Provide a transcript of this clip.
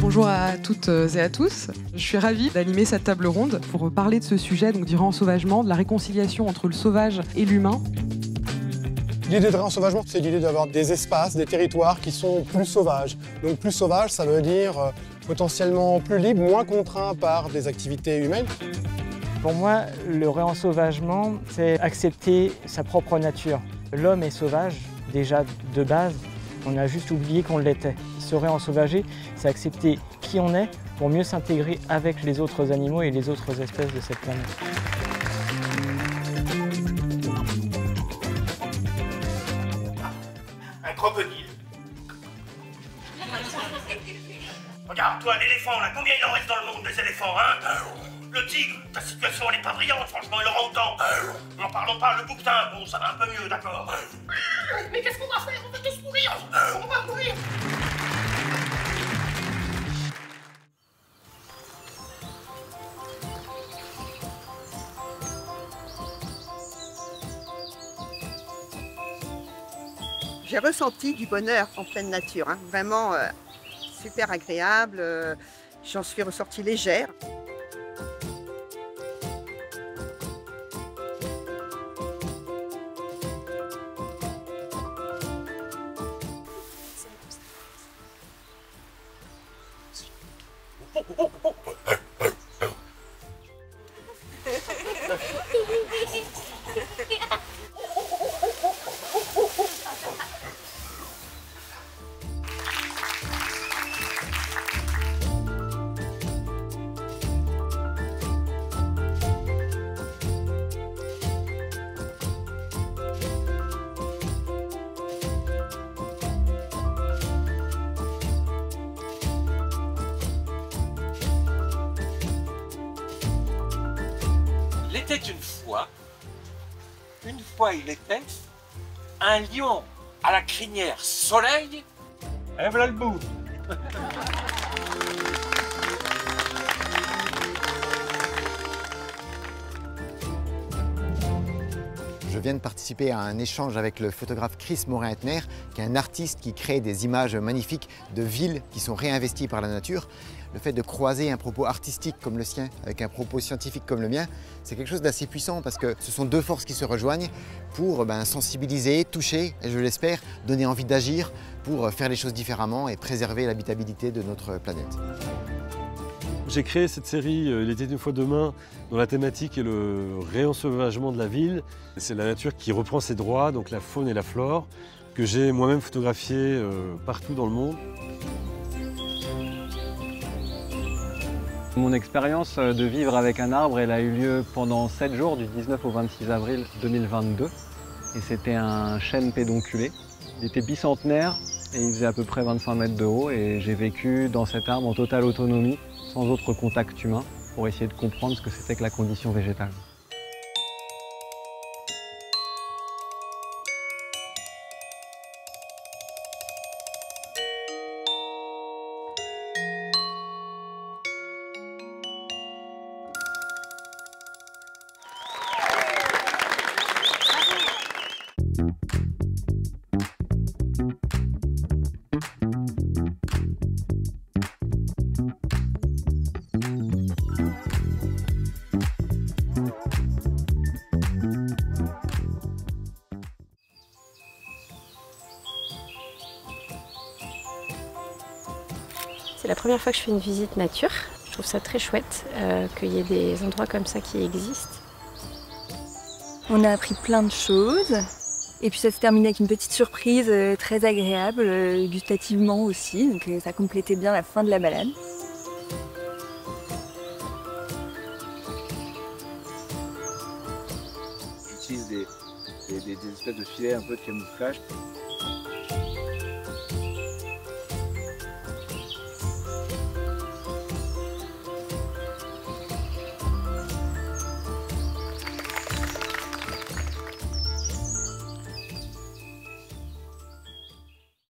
Bonjour à toutes et à tous. Je suis ravie d'animer cette table ronde pour parler de ce sujet, donc du réensauvagement, de la réconciliation entre le sauvage et l'humain. L'idée de réensauvagement, c'est l'idée d'avoir des espaces, des territoires qui sont plus sauvages. Donc plus sauvage, ça veut dire potentiellement plus libre, moins contraint par des activités humaines. Pour moi, le réensauvagement, c'est accepter sa propre nature. L'homme est sauvage, déjà de base, on a juste oublié qu'on l'était. Se réensauvager, c'est accepter qui on est pour mieux s'intégrer avec les autres animaux et les autres espèces de cette planète. Un crocodile. Regarde, toi, l'éléphant, là, combien il en reste dans le monde des éléphants, hein? Le tigre, ta situation, elle est pas brillante, franchement, il aura autant. N'en parlons pas, le bouquetin, bon, ça va un peu mieux, d'accord. Mais qu'est-ce qu'on va faire? On va tous mourir. On va mourir. J'ai ressenti du bonheur en pleine nature, hein. Vraiment super agréable, j'en suis ressortie légère. Il était une fois il était, un lion à la crinière soleil, et voilà le bout. Je viens de participer à un échange avec le photographe Chris Morin-Etner, qui est un artiste qui crée des images magnifiques de villes qui sont réinvesties par la nature. Le fait de croiser un propos artistique comme le sien avec un propos scientifique comme le mien, c'est quelque chose d'assez puissant parce que ce sont deux forces qui se rejoignent pour sensibiliser, toucher et je l'espère donner envie d'agir pour faire les choses différemment et préserver l'habitabilité de notre planète. J'ai créé cette série Il était une fois demain dont la thématique est le réensauvagement de la ville. C'est la nature qui reprend ses droits, donc la faune et la flore, que j'ai moi-même photographié partout dans le monde. Mon expérience de vivre avec un arbre, elle a eu lieu pendant 7 jours, du 19 au 26 avril 2022. Et c'était un chêne pédonculé. Il était bicentenaire et il faisait à peu près 25 mètres de haut. Et j'ai vécu dans cet arbre en totale autonomie, sans autre contact humain, pour essayer de comprendre ce que c'était que la condition végétale. C'est la première fois que je fais une visite nature. Je trouve ça très chouette qu'il y ait des endroits comme ça qui existent. On a appris plein de choses. Et puis ça se terminait avec une petite surprise très agréable, gustativement aussi. Donc ça complétait bien la fin de la balade. J'utilise des espèces de filets un peu de camouflage.